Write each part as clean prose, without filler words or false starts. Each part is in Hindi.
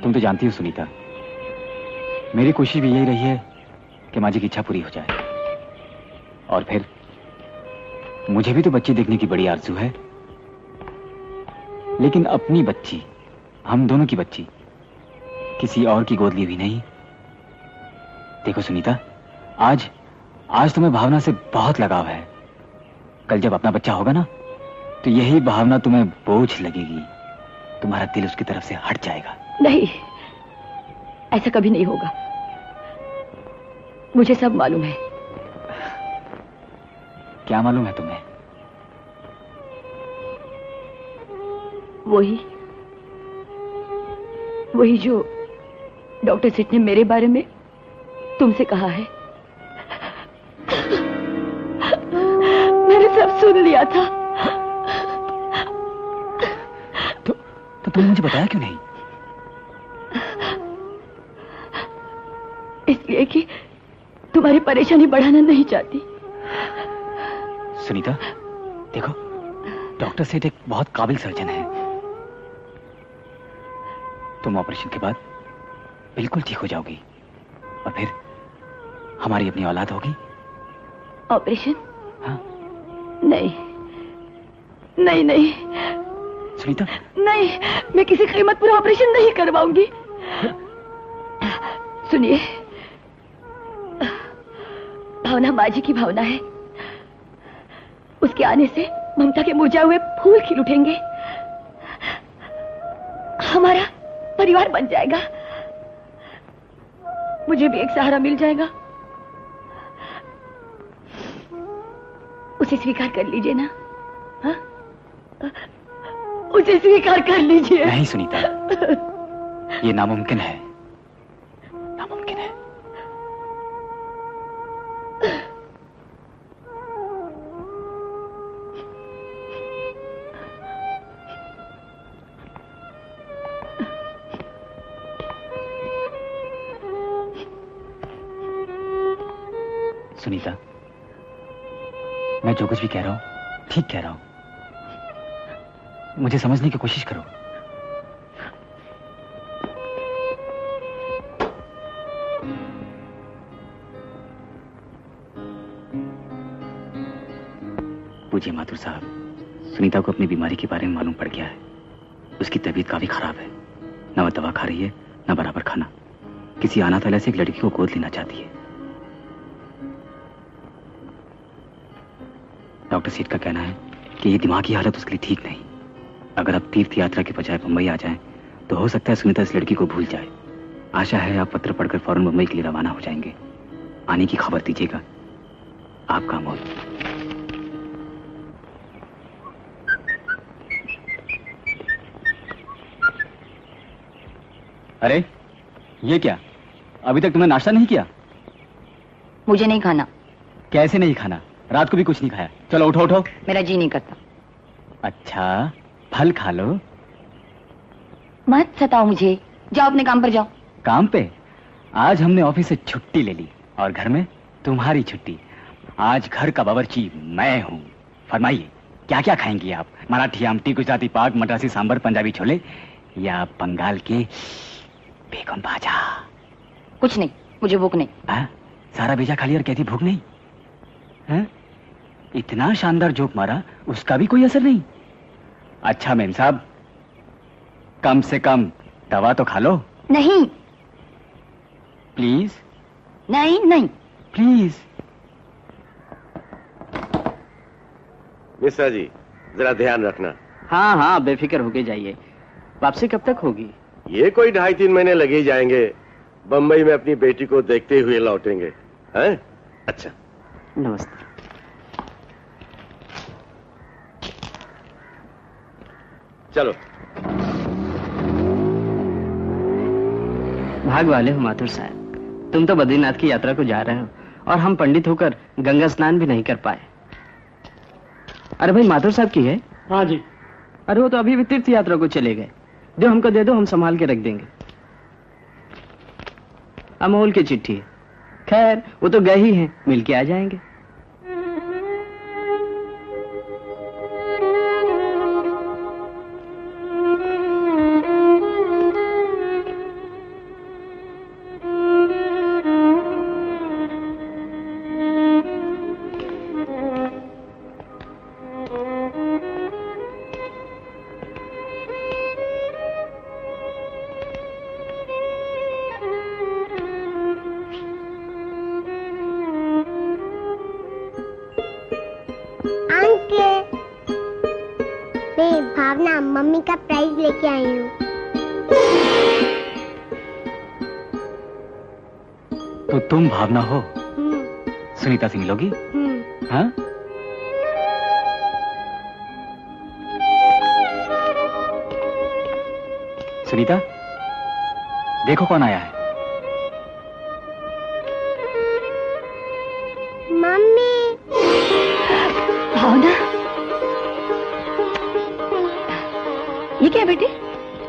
तुम तो जानती हो सुनीता, मेरी कोशिश भी यही रही है कि माँ जी की इच्छा पूरी हो जाए। और फिर मुझे भी तो बच्ची देखने की बड़ी आरज़ू है, लेकिन अपनी बच्ची, हम दोनों की बच्ची, किसी और की गोद ली भी नहीं। देखो सुनीता, आज तुम्हें भावना से बहुत लगाव है। कल जब अपना बच्चा होगा ना, तो यही भावना तुम्हें बोझ लगेगी। तुम्हारा दिल उसकी तरफ से हट जाएगा। नहीं, ऐसा कभी नहीं होगा। मुझे सब मालूम है। क्या मालूम है तुम्हें? वही जो डॉक्टर सेठ ने मेरे बारे में तुमसे कहा है। मैंने सब सुन लिया था। तो तुमने मुझे बताया क्यों नहीं? इसलिए कि तुम्हारी परेशानी बढ़ाना नहीं चाहती। सुनीता, देखो, डॉक्टर सेठ एक बहुत काबिल सर्जन है। तुम ऑपरेशन के बाद बिल्कुल ठीक हो जाओगी और फिर हमारी अपनी औलाद होगी। ऑपरेशन? हाँ। नहीं नहीं नहीं सुनीता, नहीं, मैं किसी कीमत पर ऑपरेशन नहीं करवाऊंगी। सुनिए, भावना माँ जी की भावना है। उसके आने से ममता के मुरझाए हुए फूल खिल उठेंगे। हमारा परिवार बन जाएगा। मुझे भी एक सहारा मिल जाएगा। उसे स्वीकार कर लीजिए ना? हाँ? उसे स्वीकार कर लीजिए। नहीं सुनीता, ये नामुमकिन है, नामुमकिन है। सुनीता, मैं जो कुछ भी कह रहा हूं ठीक कह रहा हूं। मुझे समझने की कोशिश करो। पूज्य माथुर साहब, सुनीता को अपनी बीमारी के बारे में मालूम पड़ गया है। उसकी तबीयत काफी खराब है। न वह दवा खा रही है, न बराबर खाना। किसी अनाथालय से एक लड़की को गोद लेना चाहती है। डॉक्टर सेठ का कहना है कि ये दिमागी हालत उसके लिए ठीक नहीं। अगर आप तीर्थ यात्रा के बजाय मुंबई आ जाएं, तो हो सकता है सुनीता इस लड़की को भूल जाए। आशा है आप पत्र पढ़कर फौरन मुंबई के लिए रवाना हो जाएंगे। आने की खबर दीजिएगा। आपका अमोल। अरे ये क्या, अभी तक तुमने नाश्ता नहीं किया? मुझे नहीं खाना। कैसे नहीं खाना? रात को भी कुछ नहीं खाया। चलो उठो उठो। मेरा जी नहीं करता। अच्छा, फल खा लो। मत सताओ मुझे। जाओ अपने काम पर जाओ। काम पे? आज हमने ऑफिस से छुट्टी ले ली और घर में तुम्हारी छुट्टी। आज घर का बावर्ची मैं हूँ। फरमाइए, क्या क्या खाएंगी आप? मराठी आमटी, गुजराती पाक, मद्रासी सांबर, पंजाबी छोले या बंगाल के बेगम भाजा? कुछ नहीं, मुझे भूख नहीं। सारा भेजा खा लिया और कहती भूख नहीं? है? इतना शानदार जोक मारा, उसका भी कोई असर नहीं। अच्छा मेम साहब, कम से कम दवा तो खा लो। नहीं। प्लीज। नहीं नहीं प्लीज। मिश्रा जी, जरा ध्यान रखना। हाँ हाँ, बेफिक्र होके जाइए। वापसी कब तक होगी? ये कोई 2.5-3 महीने लगे ही जाएंगे। बंबई में अपनी बेटी को देखते हुए लौटेंगे। हैं? अच्छा, नमस्ते। चलो। भाग वाले हो माथुर साहब, तुम तो बद्रीनाथ की यात्रा को जा रहे हो और हम पंडित होकर गंगा स्नान भी नहीं कर पाए। अरे भाई, माथुर साहब की है? हाँ जी। अरे वो तो अभी भी तीर्थ यात्रा को चले गए। जो हमको दे दो, हम संभाल के रख देंगे। अमोल की चिट्ठी है। खैर, वो तो गए ही हैं, मिल के आ जाएंगे। लेके आई हूँ। तो तुम भावना हो? सुनीता से मिलोगी? हाँ? सुनीता, देखो कौन आया है। मम्मी। भावना, ये क्या बेटे?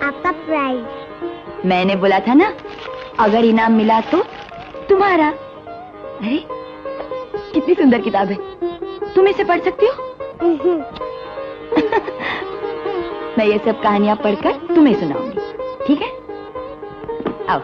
आपका प्राइज। मैंने बोला था ना, अगर इनाम मिला तो तुम्हारा। अरे कितनी सुंदर किताब है, तुम इसे पढ़ सकती हो? मैं ये सब कहानियां पढ़कर तुम्हें सुनाऊंगी, ठीक है? आओ।